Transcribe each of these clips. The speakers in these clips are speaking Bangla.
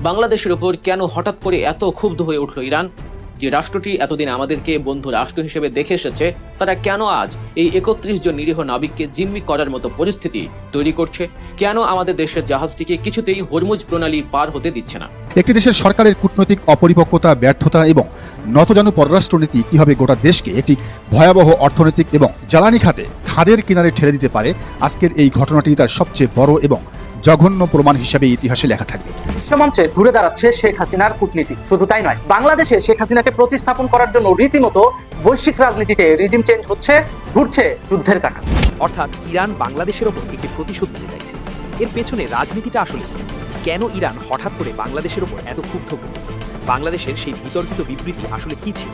বাংলাদেশের উপর কেন হঠাৎ করে এত ক্ষুব্ধ হয়ে উঠল ইরান? যে রাষ্ট্রটি এতদিন আমাদেরকে বন্ধু রাষ্ট্র হিসেবে দেখে এসেছে, তারা কেন আজ এই ৩১ জন নিরীহ নাবিককে জিম্মি করার মতো পরিস্থিতি তৈরি করছে? কেন আমাদের দেশের জাহাজটিকে কিছুতেই হরমুজ প্রণালী পার হতে দিচ্ছে না? একটি দেশের সরকারের কূটনৈতিক অপরিপক্কতা, ব্যর্থতা এবং নতজানু পররাষ্ট্রনীতি কিভাবে গোটা দেশকে একটি ভয়াবহ অর্থনৈতিক এবং জ্বালানি খাতে খাদের কিনারে ঠেলে দিতে পারে, আজকের এই ঘটনাটি তার সবচেয়ে বড় এবং জঘন্য প্রমাণ হিসেবে ইতিহাসে লেখা থাকবে। বিশ্বমঞ্চে ঘুরে দাঁড়াচ্ছে শেখ হাসিনার কূটনীতি। শুধু তাই নয়, বাংলাদেশে শেখ হাসিনাকে প্রতিস্থাপন করার জন্য রীতিমতো বৈশ্বিক রাজনীতিতে রিজিম চেঞ্জ হচ্ছে, ঘুরছে যুদ্ধের কাঁটা। অর্থাৎ ইরান বাংলাদেশের ওপর একটি প্রতিশোধ নিতে চাইছে। এর পেছনে রাজনীতিটা আসলে কেন? ইরান হঠাৎ করে বাংলাদেশের ওপর এত ক্ষুব্ধ হল? বাংলাদেশের সেই বিতর্কিত বিবৃতি আসলে কি ছিল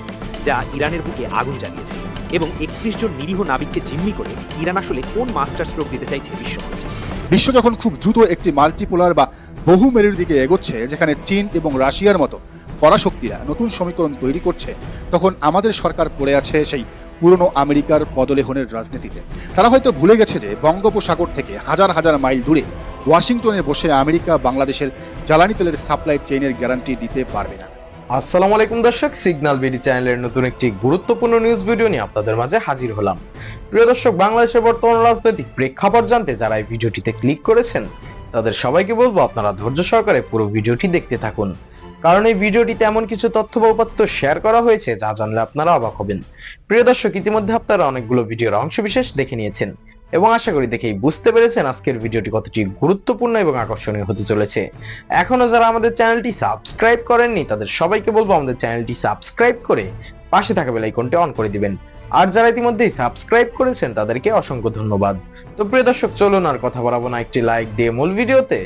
যা ইরানের বুকে আগুন জ্বালিয়েছে? এবং ৩১ জন নিরীহ নাবিককে জিম্মি করে ইরান আসলে কোন মাস্টার স্ট্রোক দিতে চাইছে বিশ্বমঞ্চে? বিশ্ব যখন খুব দ্রুত একটি মাল্টিপোলার বা বহু মেরুর দিকে এগোচ্ছে, যেখানে চীন এবং রাশিয়ার মতো পরাশক্তিরা নতুন সমীকরণ তৈরি করছে, তখন আমাদের সরকার পড়ে আছে সেই পুরনো আমেরিকার পদলেহনের রাজনীতিতে। তারা হয়তো ভুলে গেছে যে বঙ্গোপসাগর থেকে হাজার হাজার মাইল দূরে ওয়াশিংটনে বসে আমেরিকা বাংলাদেশের জ্বালানি তেলের সাপ্লাই চেইনের গ্যারান্টি দিতে পারবে না। আসসালামু আলাইকুম দর্শক, সিগন্যাল বিডি চ্যানেলের নতুন একটি গুরুত্বপূর্ণ নিউজ ভিডিও নিয়ে আপনাদের মাঝে হাজির হলাম। প্রিয় দর্শক, বাংলাদেশের বর্তমান রাজনৈতিক প্রেক্ষাপট জানতে যারা এই ভিডিওটিতে ক্লিক করেছেন তাদের সবাইকে বলবো আপনারা ধৈর্য সহকারে পুরো ভিডিওটি দেখতে থাকুন, কারণ এই ভিডিওটিতে এমন কিছু তথ্য বা উপাত্ত শেয়ার করা হয়েছে যা জানলে আপনারা অবাক হবেন। প্রিয় দর্শক, ইতিমধ্যে আপনারা অনেকগুলো ভিডিওর অংশবিশেষ দেখে নিয়েছেন এবং আশা করি দেখেই বুঝতে পেরেছেন আজকের ভিডিওটি কতটি গুরুত্বপূর্ণ এবং আকর্ষণীয় হতে চলেছে। এখনো যারা আমাদের চ্যানেলটি সাবস্ক্রাইব করেননি তাদের সবাইকে বলবো আমাদের চ্যানেলটি সাবস্ক্রাইব করে পাশে থাকা বেল আইকনটি অন করে দিবেন। আর যারা ইতিমধ্যেই সাবস্ক্রাইব করেছেন তাদেরকে অসংখ্য ধন্যবাদ। তো প্রিয় দর্শক, চলুন আর কথা বাড়াবো না, একটি লাইক দিয়ে মূল ভিডিওতে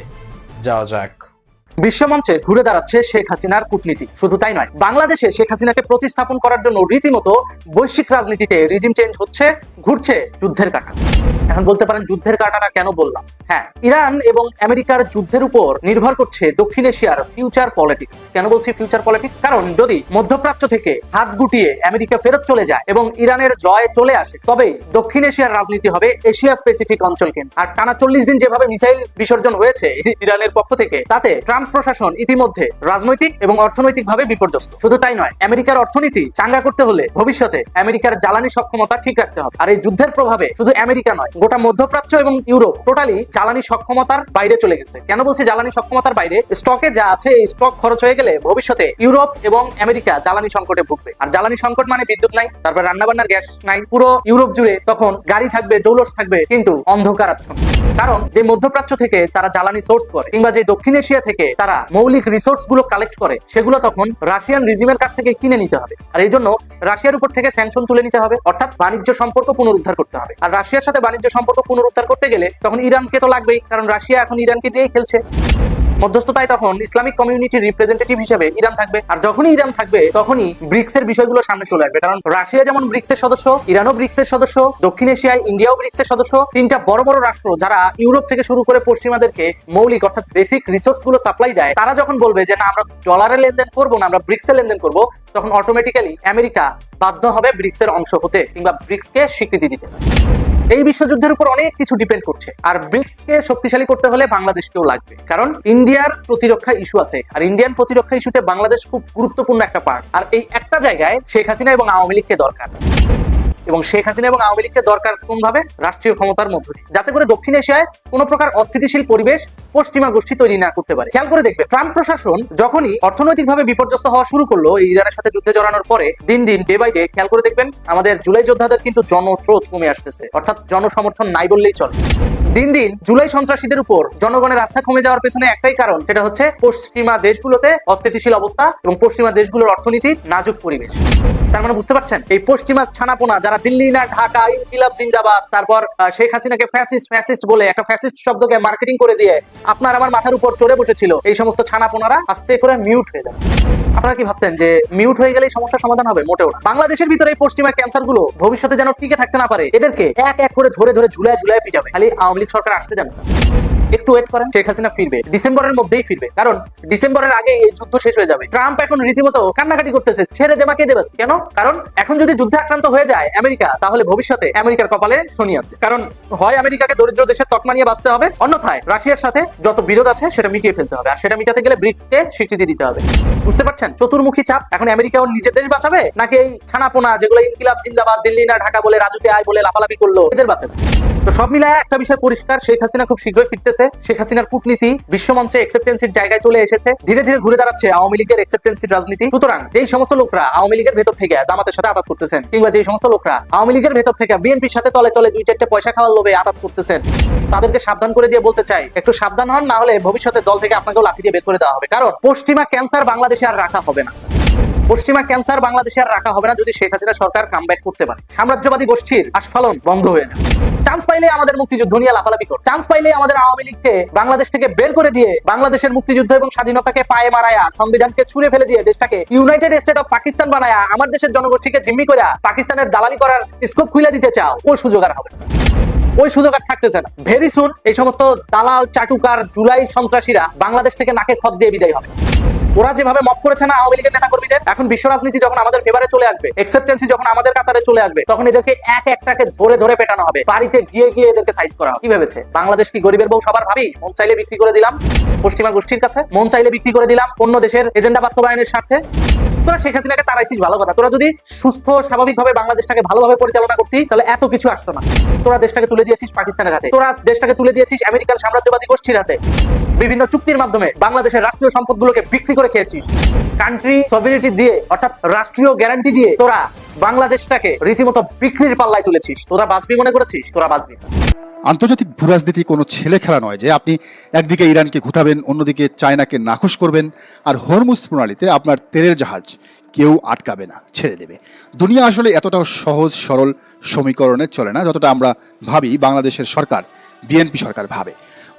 যাওয়া যাক। বিশ্বমঞ্চে ঘুরে দাঁড়াচ্ছে শেখ হাসিনার কূটনীতি। শুধু তাই নয়, বাংলাদেশে শেখ হাসিনাকে প্রতিস্থাপন করার জন্য রীতিমতো বৈশ্বিক রাজনীতিতে রিজিম চেঞ্জ হচ্ছে, ঘুরছে যুদ্ধের কাঁটা। এখন বলতে পারেন যুদ্ধের কাঁটাটা কেন বললাম? হ্যাঁ, ইরান এবং আমেরিকার যুদ্ধের উপর নির্ভর করছে দক্ষিণ এশিয়ার ফিউচার পলিটিক্স। কেন বলছি ফিউচার পলিটিক্স? কারণ যদি মধ্যপ্রাচ্য থেকে হাত গুটিয়ে আমেরিকা ফেরত চলে যায় এবং ইরানের জয় চলে আসে, তবেই দক্ষিণ এশিয়ার রাজনীতি হবে এশিয়া প্যাসিফিক অঞ্চল কেন্দ্রিক। আর টানা 40 দিন যেভাবে মিসাইল বিসর্জন হয়েছে ইরানের পক্ষ থেকে, তাতে ট্রাম্প প্রশাসন ইতিমধ্যে রাজনৈতিক এবং অর্থনৈতিকভাবে বিপর্যস্ত। শুধু তাই নয়, আমেরিকার অর্থনীতি চাঙ্গা করতে হলে ভবিষ্যতে আমেরিকার জ্বালানি সক্ষমতা ঠিক রাখতে হবে। আর এই যুদ্ধের প্রভাবে শুধু আমেরিকা নয়, গোটা মধ্যপ্রাচ্য এবং ইউরোপ টোটালি জ্বালানি সক্ষমতার বাইরে চলে গেছে। কেন বলছি জ্বালানি সক্ষমতার বাইরে? স্টকে যা আছে এই স্টক খরচ হয়ে গেলে ভবিষ্যতে ইউরোপ এবং আমেরিকা জ্বালানি সংকটে ভুগবে। আর জ্বালানি সংকট মানে বিদ্যুৎ নাই, তারপর রান্নাবান্নার গ্যাস নাই, পুরো ইউরোপ জুড়ে তখন গাড়ি থাকবে, জৌলস থাকবে, কিন্তু অন্ধকার আচ্ছন্ন। কারণ যে মধ্যপ্রাচ্য থেকে তারা জ্বালানি সোর্স করে কিংবা যে দক্ষিণ এশিয়া থেকে তারা মৌলিক রিসোর্স গুলো কালেক্ট করে, সেগুলো তখন রাশিয়ান রিজিমের কাছ থেকে কিনে নিতে হবে। আর এই জন্য রাশিয়ার উপর থেকে স্যাংশন তুলে নিতে হবে, অর্থাৎ বাণিজ্য সম্পর্ক পুনরুদ্ধার করতে হবে। আর রাশিয়ার সাথে বাণিজ্য সম্পর্ক পুনরুদ্ধার করতে গেলে তখন ইরানকে তো লাগবেই, কারণ রাশিয়া এখন ইরানকে দিয়েই খেলছে। মধ্যস্থতায় তখন ইসলামিক কমিউনিটির রিপ্রেজেন্টেটিভ হিসেবে ইরান থাকবে। আর যখনই ইরান থাকবে তখনই ব্রিক্স এর বিষয়গুলো সামনে চলে আসবে, কারণ রাশিয়া যেমন ব্রিক্স এর সদস্য, ইরানও ব্রিক্স এর সদস্য, দক্ষিণ এশিয়ায় ইন্ডিয়াও ব্রিক্স এর সদস্য। তিনটা বড় বড় রাষ্ট্র যারা ইউরোপ থেকে শুরু করে পশ্চিমাদেরকে মৌলিক অর্থাৎ বেসিক রিসোর্স গুলো সাপ্লাই দেয়, তারা যখন বলবে যে না আমরা ডলারে লেনদেন করবো না, আমরা ব্রিক্স এর লেনদেন করবো, তখন অটোমেটিক্যালি আমেরিকা বাধ্য হবে ব্রিক্স এর অংশ হতে কিংবা ব্রিক্স কে স্বীকৃতি দিতে। এই বিশ্বযুদ্ধের উপর অনেক কিছু ডিপেন্ড করছে। আর ব্রিক্স কে শক্তিশালী করতে হলে বাংলাদেশকেও লাগবে, কারণ ইন্ডিয়ার প্রতিরক্ষা ইস্যু আছে। আর ইন্ডিয়ান প্রতিরক্ষা ইস্যুতে বাংলাদেশ খুব গুরুত্বপূর্ণ একটা পার্ট। আর এই একটা জায়গায় শেখ হাসিনা এবং আওয়ামী লীগকে দরকার। এবং শেখ হাসিনা এবং আওয়ামী লীগকে দরকার কোন ভাবে? রাষ্ট্রীয় ক্ষমতার মধ্য দিয়ে, যাতে করে দক্ষিণ এশিয়ায় কোনো প্রকার অস্থিতিশীল পরিবেশ পশ্চিমা গোষ্ঠী তৈরি না করতে পারে। খেয়াল করে দেখবে, ট্রাম্প প্রশাসন যখনই অর্থনৈতিকভাবে বিপর্যস্ত হওয়া শুরু করলো এই ইরানের সাথে যুদ্ধে জড়ানোর পরে, দিন দিন ডে বাই ডে খেয়াল করে দেখবেন আমাদের জুলাই যোদ্ধাদের কিন্তু জনস্রোত কমে আসতেছে, অর্থাৎ জনসমর্থন নাই বললেই চলে। দিন দিন জুলাই সন্ত্রাসীদের উপর জনগণের আস্থা কমে যাওয়ার পেছনে একটাই কারণ, সেটা হচ্ছে পশ্চিমা দেশগুলোতে অস্থিতিশীল অবস্থা এবং পশ্চিমা দেশগুলোর অর্থনীতির নাজুক পরিবেশ। তার মানে বুঝতে পারছেন, এই পশ্চিমা ছানাপোনা যারা দিল্লি না ঢাকা, ইনকিলাব জিন্দাবাদ, তারপর শেখ হাসিনাকে ফ্যাসিস্ট বলে একটা ফ্যাসিস্ট শব্দকে মার্কেটিং করে দিয়ে আপনার আমার মাথার উপর চড়ে বসেছিল, এই সমস্ত ছানাপোনারা আস্তে করে মিউট হয়ে যাবে। আপনারা কি ভাবছেন যে মিউট হয়ে গেলেই সমস্যার সমাধান হবে? মোটেও না। বাংলাদেশের ভিতরে এই পশ্চিমা ক্যান্সার গুলো ভবিষ্যতে যেন টিকে থাকতে না পারে, এদেরকে এক এক করে ধরে ধরে ঝুলায় ঝুলায় পিটাবে, খালি আওয়ামী লীগ সরকার আসতে জানে। একটু ওয়েট করেন, শেখ হাসিনা ফিরবে, ডিসেম্বরের মধ্যেই ফিরবে, কারণ ডিসেম্বরের আগে এই যুদ্ধ শেষ হয়ে যাবে। ট্রাম্প এখন রীতিমতো কান্নাকাটি করতেছে, ছেড়ে দে মাকে দেবাস। কেন? কারণ এখন যদি যুদ্ধে আক্রান্ত হয়ে যায় আমেরিকা, তাহলে ভবিষ্যতে আমেরিকার কপালে শনি আছে। কারণ হয় আমেরিকাকে দরিদ্র দেশের তকমা নিয়ে বাঁচতে হবে, অন্যথায় রাশিয়ার সাথে যত বিরোধ আছে সেটা মিটিয়ে ফেলতে হবে, আর সেটা মিটাতে গেলে ব্রিক্সকে স্বীকৃতি দিতে হবে। বুঝতে পারছেন চতুর্মুখী চাপ। এখন আমেরিকা ওর নিজের দেশ বাঁচাবে, নাকি এই ছানাপোনা যেগুলো ইনকিলাব জিন্দাবাদ, দিল্লি না ঢাকা বলে, রাজুতে আয় বলে লাফালাফি করলো, এদের বাঁচাবে? তো সব মিলায় একটা বিষয় পরিষ্কার, শেখ হাসিনা খুব শীঘ্রই ফিরতেছে। শেখ হাসিনার কূটনীতি বিশ্বমঞ্চে অ্যাকসেপ্টেন্সির জায়গায় চলে এসেছে, ধীরে ধীরে ঘুরে দাঁড়াচ্ছে আওয়ামী লীগের অ্যাকসেপ্টেন্সির রাজনীতি। সুতরাং যেই সমস্ত লোকরা আওয়ামী লীগের ভেতর থেকে জামাতের সাথে আঘাত করতেছেন, কিংবা যেই সমস্ত লোকরা আওয়ামী লীগের ভেতর থেকে বিএনপির সাথে তলে তলে 2-4টে পয়সা খাওয়ার লোভে আঘাত করতেছেন, তাদেরকে সাবধান করে দিয়ে বলতে চাই, একটু সাবধান হন, না হলে ভবিষ্যতে দল থেকে আপনাকেও লাঠি দিয়ে বের করে দেওয়া হবে। কারণ পশ্চিমা ক্যান্সার বাংলাদেশে আর রাখা হবে না। পশ্চিমা ক্যান্সার বাংলাদেশে আর রাখা হবে না যদি শেখ হাসিনা সরকার কামব্যাক করতে পারে। সাম্রাজ্যবাদী গোষ্ঠীর আস্ফালন বন্ধ হয়ে যাবে। চান্স পাইলে আমাদের মুক্তিযুদ্ধ নিয়ে লাফালাফি কর, চান্স পাইলে আমাদের আওয়ামী লীগকে বাংলাদেশ থেকে বের করে দিয়ে বাংলাদেশের মুক্তিযুদ্ধ এবং স্বাধীনতাকে পায়ে মারায়া, সংবিধানকে ছুঁড়ে ফেলে দিয়ে দেশটাকে ইউনাইটেড স্টেট অফ পাকিস্তান বানায়া, আমার দেশের জনগোষ্ঠীকে জিম্মি করে পাকিস্তানের দালালি করার স্কোপ খুলে দিতে চাও, ওই সুযোগ আর হবে না, ওই সুযোগ আর থাকতেছে না। ভেরি সুন এই সমস্ত দালাল চাটুকার জুলাই সন্ত্রাসীরা বাংলাদেশ থেকে নাকে খত দিয়ে বিদায় হবে। ওরা যেভাবে মপ করেছে না আওয়ামী লীগের নেতা কর্মীদের, এখন বিশ্ব রাজনীতি যখন আমাদের ফেভারে চলে আসবে, অ্যাকসেপ্টেন্সি যখন আমাদের কাতারে চলে আসবে, তখন এদেরকে এক একটাকে ধরে ধরে পেটানো হবে, বাড়িতে গিয়ে গিয়ে এদেরকে সাইজ করা হবে। কি ভেবেছে বাংলাদেশ কি গরিবের বউ সবার ভাবি? মন চাইলে বিক্রি করে দিলাম পশ্চিমা গোষ্ঠীর কাছে, মন চাইলে বিক্রি করে দিলাম অন্য দেশের এজেন্ডা বাস্তবায়নের স্বার্থে। তোরা শেখ হাসিনাকে তাড়াইছিস, ভালো কথা। তোরা যদি সুস্থ স্বাভাবিকভাবে বাংলাদেশটাকে ভালোভাবে পরিচালনা করতি, তাহলে এত কিছু আসতো না। তোরা দেশটাকে তুলে দিয়েছিস পাকিস্তানের হাতে, তোরা দেশটাকে তুলে দিয়েছিস আমেরিকান সাম্রাজ্যবাদী গোষ্ঠীর হাতে, বিভিন্ন চুক্তির মাধ্যমে বাংলাদেশের রাষ্ট্রীয় সম্পদগুলোকে বিক্রি করে খেয়েছিস। কান্ট্রি সভেরেনিটি দিয়ে, অর্থাৎ রাষ্ট্রীয় গ্যারান্টি দিয়ে তোরা বাংলাদেশটাকে রীতিমতো বিক্রির পাল্লায় তুলেছিস। তোরা বাঁচবি মনে করেছিস? তোরা বাঁচবি না। আন্তর্জাতিক ভূরাজনীতি কোনো ছেলে খেলা নয় যে আপনি একদিকে ইরানকে ঘুতাবেন, অন্যদিকে চায়নাকে নাখোশ করবেন, আর হরমুজ প্রণালীতে আপনার তেলের জাহাজ কেউ আটকাবে না, ছেড়ে দেবে। দুনিয়া আসলে এতটাও সহজ সরল সমীকরণে চলে না যতটা আমরা ভাবি বাংলাদেশের সরকার, বিএনপি সরকার ভাবে।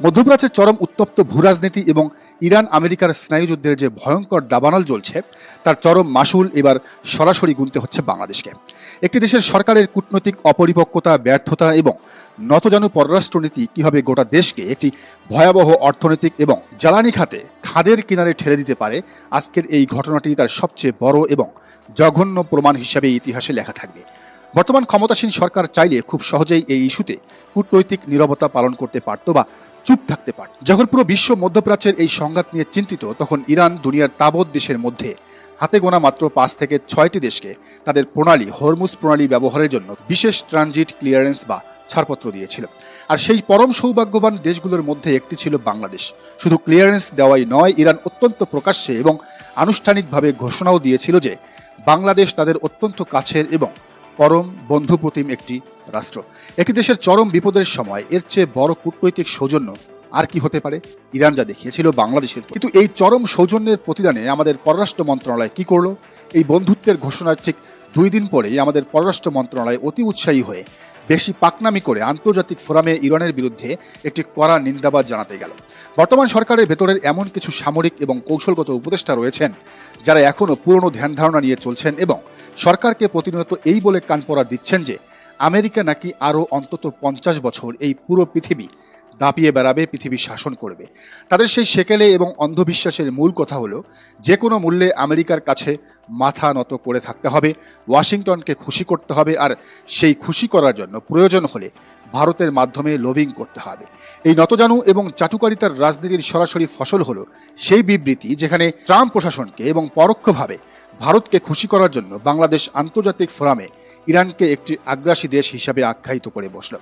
মধ্যপ্রাচ্যের চরম উত্তপ্ত ভূরাজনীতি এবং ইরান আমেরিকার স্নায়ুযুদ্ধের যে ভয়ঙ্কর দাবানল চলছে, তার চরম মাসুল এবার সরাসরি গুনতে হচ্ছে বাংলাদেশকে। একটি দেশের সরকারের কূটনৈতিক অপরিপক্কতা, ব্যর্থতা এবং নতজানু পররাষ্ট্রনীতি কিভাবে গোটা দেশকে একটি ভয়াবহ অর্থনৈতিক এবং জ্বালানি খাতে খাদের কিনারে ঠেলে দিতে পারে, আজকের এই ঘটনাটি তার সবচেয়ে বড় এবং জঘন্য প্রমাণ হিসাবে ইতিহাসে লেখা থাকবে। বর্তমান ক্ষমতাসীন সরকার চাইলে খুব সহজেই এই ইস্যুতে কূটনৈতিক নীরবতা পালন করতে পারত বা চুপ থাকতে পারত। যখন পুরো বিশ্ব মধ্যপ্রাচ্যের এই সংঘাত নিয়ে চিন্তিত, তখন ইরান দুনিয়ার তাবৎ দেশের মধ্যে হাতে গোনা মাত্র 5 থেকে 6টি দেশকে তাদের প্রণালী, হরমুজ প্রণালী ব্যবহারের জন্য বিশেষ ট্রানজিট ক্লিয়ারেন্স বা ছাড়পত্র দিয়েছিল। আর সেই পরম সৌভাগ্যবান দেশগুলোর মধ্যে একটি ছিল বাংলাদেশ। শুধু ক্লিয়ারেন্স দেওয়াই নয়, ইরান অত্যন্ত প্রকাশ্যে এবং আনুষ্ঠানিকভাবে ঘোষণাও দিয়েছিল যে বাংলাদেশ তাদের অত্যন্ত কাছের এবং পরম বন্ধুপ্রতিম একটি রাষ্ট্র। একটি দেশের চরম বিপদের সময় এর চেয়ে বড় কূটনৈতিক সৌজন্য আর কি হতে পারে? ইরান যা দেখিয়েছিল বাংলাদেশের। কিন্তু এই চরম সৌজন্যের প্রতিদানে আমাদের পররাষ্ট্র মন্ত্রণালয় কি করলো? এই বন্ধুত্বের ঘোষণার ঠিক 2 দিন পরেই আমাদের পররাষ্ট্র মন্ত্রণালয় অতি উৎসাহী হয়ে বেশি পাকনামি করে আন্তর্জাতিক ফোরামে ইরানের বিরুদ্ধে একটি কড়া নিন্দাবাদ জানাতে গেল। বর্তমান সরকারের ভেতরের এমন কিছু সামরিক এবং কৌশলগত উপদেষ্টা রয়েছেন যারা এখনও পুরনো ধ্যান ধারণা নিয়ে চলছেন এবং সরকারকে প্রতিনিয়ত এই বলে কানপড়া দিচ্ছেন যে আমেরিকা নাকি আরও অন্তত 50 বছর এই পুরো পৃথিবী দাপিয়ে বেড়াবে, পৃথিবী শাসন করবে। তাদের সেই সেকেলে এবং অন্ধবিশ্বাসের মূল কথা হলো যে কোনো মূল্যে আমেরিকার কাছে মাথা নত করে থাকতে হবে, ওয়াশিংটনকে খুশি করতে হবে, আর সেই খুশি করার জন্য প্রয়োজন হলে ভারতের মাধ্যমে লবিং করতে হবে। এই নতজানু এবং চাটুকারিতার রাজনীতির সরাসরি ফসল হলো সেই বিবৃতি যেখানে ট্রাম্প প্রশাসনকে এবং পরোক্ষভাবে ভারতকে খুশি করার জন্য বাংলাদেশ আন্তর্জাতিক ফোরামে ইরানকে একটি আগ্রাসী দেশ হিসাবে আখ্যায়িত করে বসল।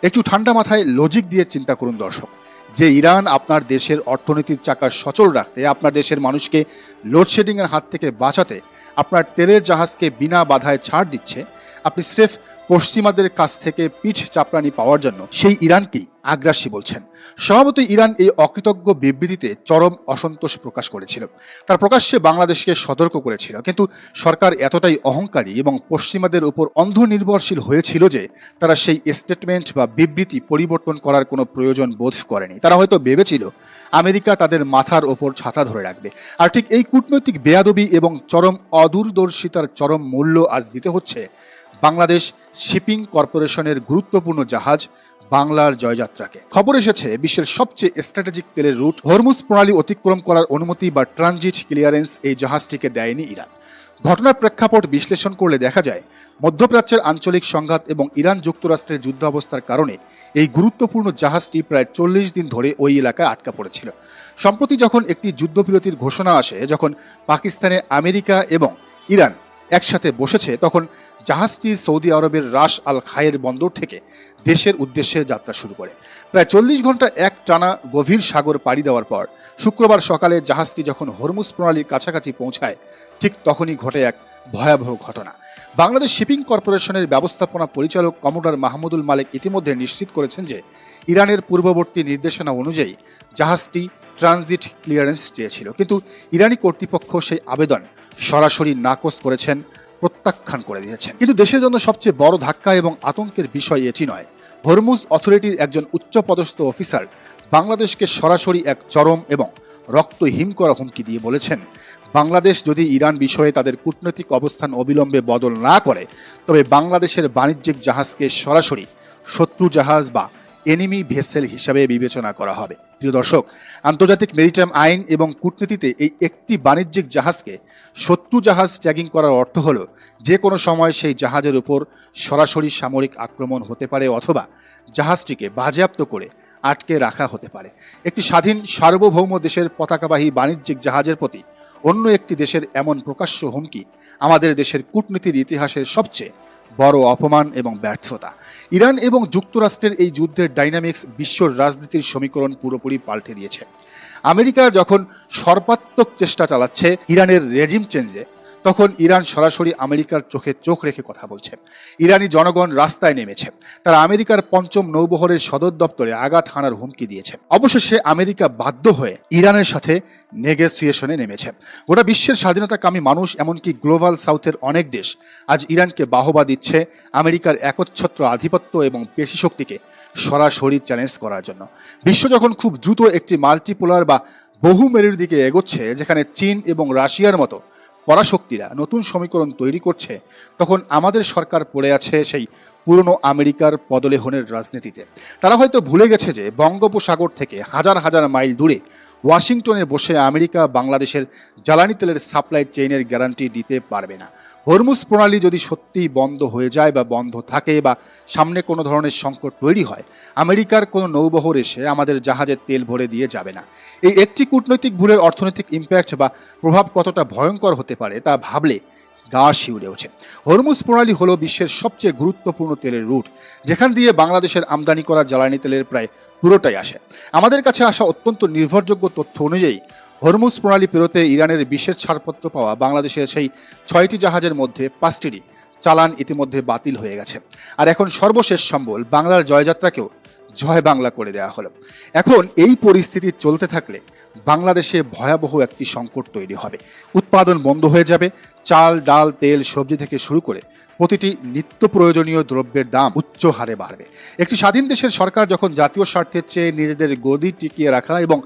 একটু ঠান্ডা মাথায় লজিক দিয়ে চিন্তা করুন দর্শক, যে ইরান আপনার দেশের অর্থনীতির চাকা সচল রাখতে, আপনার দেশের মানুষকে লোডশেডিংয়ের হাত থেকে বাঁচাতে আপনার তেলের জাহাজকে বিনা বাধায় ছাড় দিচ্ছে, আপনি স্রেফ পশ্চিমাদের কাছ থেকে পিঠ চাপড়ানি পাওয়ার জন্য সেই ইরানকেই আগ্রাসী বলছেন। স্বভাবতই ইরান এই অকৃতজ্ঞ বিবৃতিতে চরম অসন্তোষ প্রকাশ করেছিল, তার প্রকাশ্যে বাংলাদেশকে সতর্ক করেছিল। কিন্তু সরকার এতটাই অহংকারী এবং পশ্চিমাদের উপর অন্ধ নির্ভরশীল হয়েছিল যে তারা সেই স্টেটমেন্ট বা বিবৃতি পরিবর্তন করার কোনো প্রয়োজন বোধ করেনি। তারা হয়তো ভেবেছিল আমেরিকা তাদের মাথার ওপর ছাতা ধরে রাখবে। আর ঠিক এই কূটনৈতিক বেয়াদবি এবং চরম অদূরদর্শিতার চরম মূল্য আজ দিতে হচ্ছে বাংলাদেশ শিপিং কর্পোরেশনের গুরুত্বপূর্ণ জাহাজ বাংলার জয়যাত্রাকে। খবর এসেছে বিশ্বের সবচেয়ে স্ট্র্যাটেজিক তেলের রুট হরমুজ প্রণালী অতিক্রম করার অনুমতি বা ট্রানজিট ক্লিয়ারেন্স এই জাহাজটিকে দেয়নি ইরান। ঘটনার প্রেক্ষাপট বিশ্লেষণ করলে দেখা যায় মধ্যপ্রাচ্যের আঞ্চলিক সংঘাত এবং ইরান যুক্তরাষ্ট্রের যুদ্ধাবস্থার কারণে এই গুরুত্বপূর্ণ জাহাজটি প্রায় 40 দিন ধরে ওই এলাকায় আটকা পড়েছিল। সম্প্রতি যখন একটি যুদ্ধবিরতির ঘোষণা আসে, যখন পাকিস্তানে আমেরিকা এবং ইরান একসাথে বসেছে, তখন জাহাজটি সৌদি আরবের রাস আল খায়ের বন্দর থেকে দেশের উদ্দেশ্যে যাত্রা শুরু করে। প্রায় 40 ঘন্টা এক টানা গভীর সাগর পাড়ি দেওয়ার পর শুক্রবার সকালে জাহাজটি যখন হরমুজ প্রণালীর কাছাকাছি পৌঁছায়, ঠিক তখনই ঘটে এক ভয়াবহ ঘটনা। বাংলাদেশ শিপিং কর্পোরেশনের ব্যবস্থাপনা পরিচালক কমোডর মাহমুদুল মালেক ইতিমধ্যে নিশ্চিত করেছেন যে ইরানের পূর্ববর্তী নির্দেশনা অনুযায়ী জাহাজটি ট্রানজিট ক্লিয়ারেন্স চেয়েছিল, কিন্তু ইরানি কর্তৃপক্ষ সেই আবেদন সরাসরি নাকচ করেছেন, প্রত্যাখ্যান করে দিয়েছেন। কিন্তু দেশের জন্য সবচেয়ে বড় ধাক্কা এবং আতঙ্কের বিষয় এটি নয়। হরমুজ অথরিটির একজন উচ্চপদস্থ অফিসার বাংলাদেশকে সরাসরি এক চরম এবং রক্তহীন করা হুমকি দিয়ে বলেছেন, বাংলাদেশ যদি ইরান বিষয়ে তাদের কূটনৈতিক অবস্থান অবিলম্বে বদল না করে, তবে বাংলাদেশের বাণিজ্যিক জাহাজকে সরাসরি শত্রু জাহাজ বা এনিমি ভেসেল হিসাবে বিবেচনা করা হবে। প্রিয় দর্শক, আন্তর্জাতিক মেরিটাইম আইন এবং কূটনীতিতে এই একটি বাণিজ্যিক জাহাজকে শত্রু জাহাজ ট্যাগিং করার অর্থ হলো যে কোনো সময় সেই জাহাজের উপর সরাসরি সামরিক আক্রমণ হতে পারে অথবা জাহাজটিকে বাজেয়াপ্ত করে আটকে রাখা হতে পারে। একটি স্বাধীন সার্বভৌম দেশের পতাকাবাহী বাণিজ্যিক জাহাজের প্রতি অন্য একটি দেশের এমন প্রকাশ্য হুমকি আমাদের দেশের কূটনীতির ইতিহাসের সবচেয়ে বড় অপমান এবং ব্যর্থতা। ইরান এবং যুক্তরাষ্ট্রের এই যুদ্ধের ডাইনামিক্স বিশ্বর রাজনীতির সমীকরণ পুরোপুরি পাল্টে দিয়েছে। আমেরিকা যখন সর্বাত্মক চেষ্টা চালাচ্ছে ইরানের রেজিম চেঞ্জে, তখন ইরান সরাসরি আমেরিকার চোখে চোখ রেখে কথা বলছে। ইরানি জনগণ রাস্তায় নেমেছে, তারা আমেরিকার ৫ম নৌবহরের সদর দপ্তরে আঘাত হানার হুমকি দিয়েছে। অবশেষে আমেরিকা বাধ্য হয়ে ইরানের সাথে নেগোসিয়েশনে নেমেছে। গোটা বিশ্বের স্বাধীনতাকামী মানুষ, এমনকি গ্লোবাল সাউথের অনেক দেশ আজ ইরানকে বাহবা দিচ্ছে আমেরিকার একচ্ছত্র আধিপত্য এবং পেশিশক্তিকে সরাসরি চ্যালেঞ্জ করার জন্য। বিশ্ব যখন খুব দ্রুত একটি মাল্টিপোলার বা বহুমেরুর দিকে এগোচ্ছে, যেখানে চীন এবং রাশিয়ার মতো পরাশক্তিরা নতুন সমীকরণ তৈরি করছে, তখন আমাদের সরকার পড়ে আছে সেই পুরনো আমেরিকার পদলেহনের রাজনীতিতে। তারা হয়তো ভুলে গেছে যে বঙ্গোপসাগর থেকে হাজার হাজার মাইল দূরে ওয়াশিংটনে বসে আমেরিকা বাংলাদেশের জ্বালানি তেলের সাপ্লাই চেইনের গ্যারান্টি দিতে পারবে না। হরমুজ প্রণালী যদি সত্যিই বন্ধ হয়ে যায় বা বন্ধ থাকে বা সামনে কোনো ধরনের সংকট তৈরি হয়, আমেরিকার কোনো নৌবহর এসে আমাদের জাহাজে তেল ভরে দিয়ে যাবে না। এই একটি কূটনৈতিক ভুলের অর্থনৈতিক ইম্প্যাক্ট বা প্রভাব কতটা ভয়ঙ্কর হতে পারে তা ভাবলে গা শিউরে ওঠে। হরমুজ প্রণালী হলো বিশ্বের সবচেয়ে গুরুত্বপূর্ণ তেলের রুট, যেখান দিয়ে বাংলাদেশের আমদানি করা জ্বালানি তেলের প্রায় পুরোটাই আসে। আমাদের কাছে আসা অত্যন্ত নির্ভরযোগ্য তথ্য অনুযায়ী হরমুজ প্রণালী পেরোতে ইরানের বিশেষ ছাড়পত্র পাওয়া বাংলাদেশের সেই 6টি জাহাজের মধ্যে 5টিরই চালান ইতিমধ্যে বাতিল হয়ে গেছে। আর এখন সর্বশেষ সম্বল বাংলার জয়যাত্রাকেও জয় বাংলা করে দেওয়া হলো। এখন এই পরিস্থিতি চলতে থাকলে বাংলাদেশে ভয়াবহ একটি সংকট তৈরি হবে। উৎপাদন বন্ধ হয়ে যাবে। চাল, ডাল, তেল, সবজি থেকে শুরু করে প্রতিটি নিত্য প্রয়োজনীয় দ্রব্যের দাম উচ্চ হারে বাড়বে। একটি স্বাধীন দেশের সরকার যখন জাতীয় স্বার্থের চেয়ে নিজেদের গদি টিকিয়ে রাখা এবং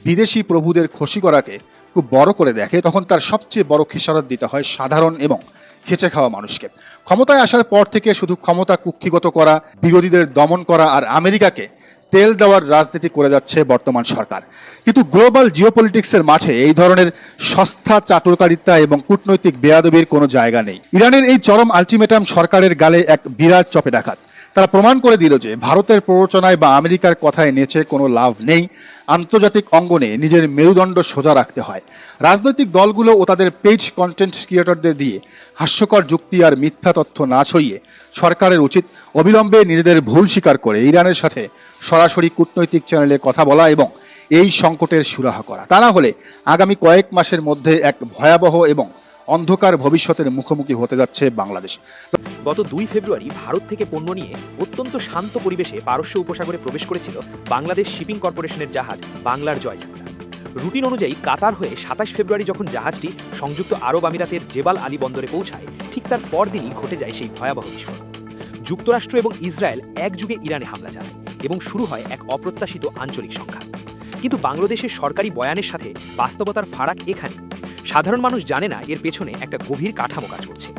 বিদেশি প্রভুদের খুশি করাকে খুব বড় করে দেখে, তখন তার সবচেয়ে বড় খেসারত দিতে হয় সাধারণ এবং খেচে খাওয়া মানুষকে। ক্ষমতায় আসার পর থেকে শুধু ক্ষমতা কুক্ষিগত করা, বিরোধীদের দমন করা আর আমেরিকাকে তেল দেওয়ার রাজনীতি করে যাচ্ছে বর্তমান সরকার। কিন্তু গ্লোবাল জিওপলিটিক্সের মাঠে এই ধরনের সস্তা চাটুকারিতা এবং কূটনৈতিক বেয়াদবির কোনো জায়গা নেই। ইরানের এই চরম আলটিমেটাম সরকারের গালে এক বিরাট চপেটাঘাত। তারা প্রমাণ করে দিল যে ভারতের প্ররোচনায় বা আমেরিকার কথায় নেচে কোনো লাভ নেই। আন্তর্জাতিক অঙ্গনে নিজের মেরুদণ্ড সোজা রাখতে হয়। রাজনৈতিক দলগুলো ও তাদের পেজ কন্টেন্ট ক্রিয়েটরদের দিয়ে হাস্যকর যুক্তি আর মিথ্যা তথ্য না ছড়িয়ে সরকারের উচিত অবিলম্বে নিজেদের ভুল স্বীকার করে ইরানের সাথে সরাসরি কূটনৈতিক চ্যানেলে কথা বলা এবং এই সংকটের সুরাহা করা। তা না হলে আগামী কয়েক মাসের মধ্যে এক ভয়াবহ এবং অন্ধকার ভবিষ্যতের মুখোমুখি হতে যাচ্ছে বাংলাদেশ। গত 2 ফেব্রুয়ারি ভারত থেকে পণ্য নিয়ে অত্যন্ত শান্ত পরিবেশে পারস্য উপসাগরে প্রবেশ করেছিল বাংলাদেশ শিপিং কর্পোরেশনের জাহাজ বাংলার জয়যাত্রা। রুটিন অনুযায়ী কাতার হয়ে 27 ফেব্রুয়ারি যখন জাহাজটি সংযুক্ত আরব আমিরাতের জেবাল আলী বন্দরে পৌঁছায়, ঠিক তার পরদিনই ঘটে যায় সেই ভয়াবহ বিস্ফোরণ। যুক্তরাষ্ট্র এবং ইসরায়েল একযুগে ইরানে হামলা চালায় এবং শুরু হয় এক অপ্রত্যাশিত আঞ্চলিক সংঘাত। কিন্তু বাংলাদেশের সরকারি বয়ানের সাথে বাস্তবতার ফারাক এখানে। সাধারণ মানুষ জানে না এর পেছনে একটা গভীর কাঠামো কাজ করছে।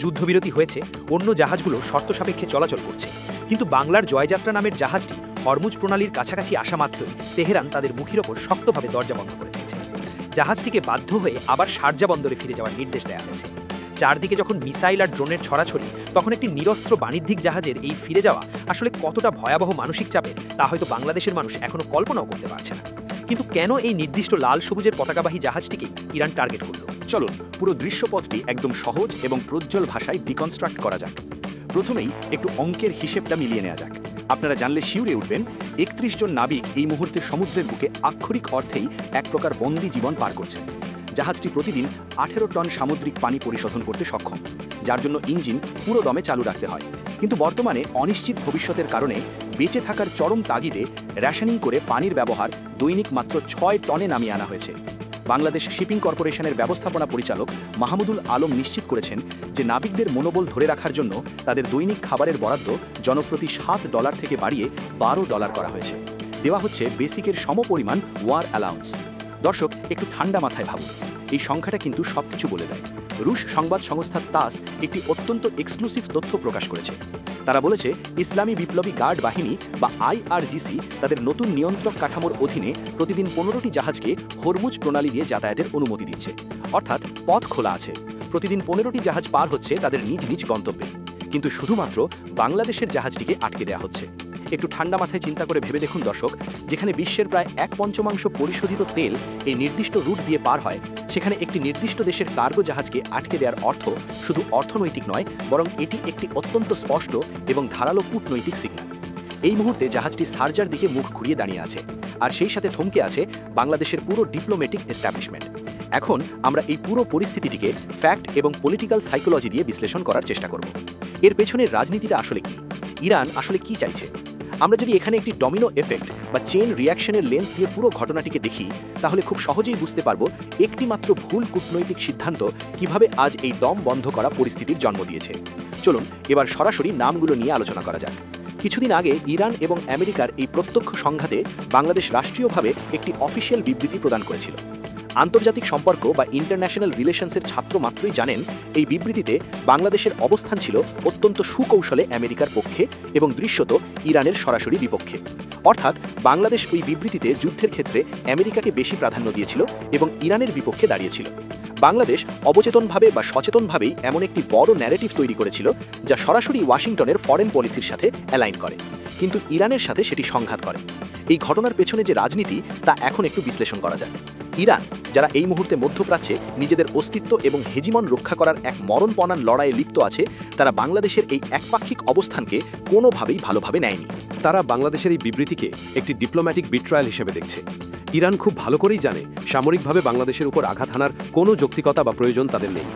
যুদ্ধবিরতি হয়েছে, অন্য জাহাজগুলো শর্ত সাপেক্ষে চলাচল করছে, কিন্তু বাংলার জয়যাত্রা নামের জাহাজটি হরমুজ প্রণালীর কাছাকাছি আসা মাত্রই তেহরান তাদের মুখের ওপর শক্তভাবে দরজা বন্ধ করে দিয়েছে। জাহাজটিকে বাধ্য হয়ে আবার শারজা বন্দরে ফিরে যাওয়ার নির্দেশ দেওয়া হয়েছে। চারদিকে যখন মিসাইল আর ড্রোনের ছড়াছড়ি, তখন একটি নিরস্ত্র বাণিজ্যিক জাহাজের এই ফিরে যাওয়া আসলে কতটা ভয়াবহ মানসিক চাপের তা হয়তো বাংলাদেশের মানুষ এখনো কল্পনাও করতে পারছে না। কিন্তু কেন এই নির্দিষ্ট লাল সবুজের পতাকাবাহী জাহাজটিকেই ইরান টার্গেট করল? চলুন পুরো দৃশ্যপটটি একদম সহজ এবং প্রজ্জ্বল ভাষায় ডিকনস্ট্রাক্ট করা যাক। প্রথমেই একটু অঙ্কের হিসেবটা মিলিয়ে নেওয়া যাক। আপনারা জানলে শিউরে উঠবেন, ৩১ জন নাবিক এই মুহূর্তে সমুদ্রের বুকে আক্ষরিক অর্থেই এক প্রকার বন্দি জীবন পার করছেন। জাহাজটি প্রতিদিন ১৮ টন সামুদ্রিক পানি পরিশোধন করতে সক্ষম, যার জন্য ইঞ্জিন পুরো দমে চালু রাখতে হয়। কিন্তু বর্তমানে অনিশ্চিত ভবিষ্যতের কারণে বেঁচে থাকার চরম তাগিদে রেশনিং করে পানির ব্যবহার দৈনিক মাত্র ৬ টনে নামিয়ে আনা হয়েছে। বাংলাদেশ শিপিং কর্পোরেশনের ব্যবস্থাপনা পরিচালক মাহমুদুল আলম নিশ্চিত করেছেন যে নাবিকদের মনোবল ধরে রাখার জন্য তাদের দৈনিক খাবারের বরাদ্দ জনপ্রতি $7 থেকে বাড়িয়ে $12 করা হয়েছে। দেওয়া হচ্ছে বেসিকের সমপরিমাণ ওয়ার অ্যালাউন্স। দর্শক, একটু ঠান্ডা মাথায় ভাবুন, এই সংখ্যাটা কিন্তু সবকিছু বলে দেয়। রুশ সংবাদ সংস্থা তাস একটি অত্যন্ত এক্সক্লুসিভ তথ্য প্রকাশ করেছে। তারা বলেছে, ইসলামী বিপ্লবী গার্ড বাহিনী বা IRGC তাদের নতুন নিয়ন্ত্রক কাঠামোর অধীনে প্রতিদিন 15টি জাহাজকে হরমুজ প্রণালী দিয়ে যাতায়াতের অনুমতি দিচ্ছে। অর্থাৎ পথ খোলা আছে, প্রতিদিন 15টি জাহাজ পার হচ্ছে তাদের নিজ নিজ গন্তব্যে। কিন্তু শুধুমাত্র বাংলাদেশের জাহাজটিকে আটকে দেওয়া হচ্ছে। একটু ঠান্ডা মাথায় চিন্তা করে ভেবে দেখুন দর্শক, যেখানে বিশ্বের প্রায় 1/5 পরিশোধিত তেল এই নির্দিষ্ট রুট দিয়ে পার হয়, সেখানে একটি নির্দিষ্ট দেশের কার্গো জাহাজকে আটকে দেওয়ার অর্থ শুধু অর্থনৈতিক নয়, বরং এটি একটি অত্যন্ত স্পষ্ট এবং ধারালো কূটনৈতিক সিগন্যাল। এই মুহূর্তে জাহাজটি শারজার দিকে মুখ ঘুরিয়ে দাঁড়িয়ে আছে, আর সেই সাথে থমকে আছে বাংলাদেশের পুরো ডিপ্লোম্যাটিক এস্টাবলিশমেন্ট। এখন আমরা এই পুরো পরিস্থিতিটিকে ফ্যাক্ট এবং পলিটিক্যাল সাইকোলজি দিয়ে বিশ্লেষণ করার চেষ্টা করব। এর পেছনের রাজনীতিটা আসলে কি? ইরান আসলে কি চাইছে? আমরা যদি এখানে একটি ডমিনো এফেক্ট বা চেইন রিয়াকশনের লেন্স দিয়ে পুরো ঘটনাটিকে দেখি, তাহলে খুব সহজেই বুঝতে পারবো একটি মাত্র ভুল কূটনৈতিক সিদ্ধান্ত কিভাবে আজ এই দম বন্ধ করা পরিস্থিতির জন্ম দিয়েছে। চলুন এবার সরাসরি নামগুলো নিয়ে আলোচনা করা যাক। কিছুদিন আগে ইরান এবং আমেরিকার এই প্রত্যক্ষ সংঘাতে বাংলাদেশ রাষ্ট্রীয়ভাবে একটি অফিসিয়াল বিবৃতি প্রদান করেছিল। আন্তর্জাতিক সম্পর্ক বা ইন্টারন্যাশনাল রিলেশনসের ছাত্র মাত্রই জানেন, এই বিবৃতিতে বাংলাদেশের অবস্থান ছিল অত্যন্ত সুকৌশলে আমেরিকার পক্ষে এবং দৃশ্যত ইরানের সরাসরি বিপক্ষে। অর্থাৎ বাংলাদেশ ওই বিবৃতিতে যুদ্ধের ক্ষেত্রে আমেরিকাকে বেশি প্রাধান্য দিয়েছিল এবং ইরানের বিপক্ষে দাঁড়িয়েছিল। বাংলাদেশ অবচেতনভাবে বা সচেতনভাবেই এমন একটি বড় ন্যারেটিভ তৈরি করেছিল, যা সরাসরি ওয়াশিংটনের ফরেন পলিসির সাথে অ্যালাইন করে, কিন্তু ইরানের সাথে সেটি সংঘাত করে। এই ঘটনার পেছনে যে রাজনীতি, তা এখন একটু বিশ্লেষণ করা যাক। ইরান, যারা এই মুহূর্তে মধ্যপ্রাচ্যে নিজেদের অস্তিত্ব এবং হেজিমন রক্ষা করার এক মরণপণার লড়াইয়ে লিপ্ত আছে, তারা বাংলাদেশের এই একপাক্ষিক অবস্থানকে কোনোভাবেই ভালোভাবে নেয়নি। তারা বাংলাদেশের এই বিবৃতিকে একটি ডিপ্লোম্যাটিক বিট্রায়াল হিসেবে দেখছে। ইরান খুব ভালো করেই জানে সামরিকভাবে বাংলাদেশের উপর আঘাত হানার কোনো যৌক্তিকতা বা প্রয়োজন তাদের নেই,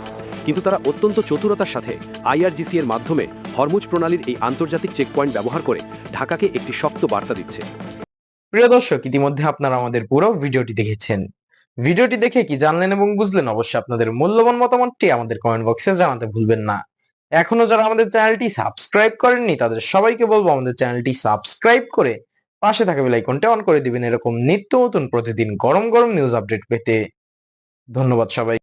কিন্তু তারা অত্যন্ত চতুরতার সাথে IRGC এর মাধ্যমে হরমুজ প্রণালীর এই আন্তর্জাতিক চেকপয়েন্ট ব্যবহার করে ঢাকাকে একটি শক্ত বার্তা দিচ্ছে। প্রিয় দর্শক, ইতিমধ্যে আপনারা আমাদের পুরো ভিডিওটি দেখেছেন। ভিডিওটি দেখে কি জানলেন এবং বুঝলেন, অবশ্যই আপনাদের মূল্যবান মতামতটি আমাদের কমেন্ট বক্সে জানাতে ভুলবেন না। এখনো যারা আমাদের চ্যানেলটি সাবস্ক্রাইব করেননি, তাদের সবাইকে বলবো আমাদের চ্যানেলটি সাবস্ক্রাইব করে পাশে থাকা বেল আইকনটি অন করে দিবেন এরকম নিত্য নতুন প্রতিদিন গরম গরম নিউজ আপডেট পেতে। ধন্যবাদ সবাই।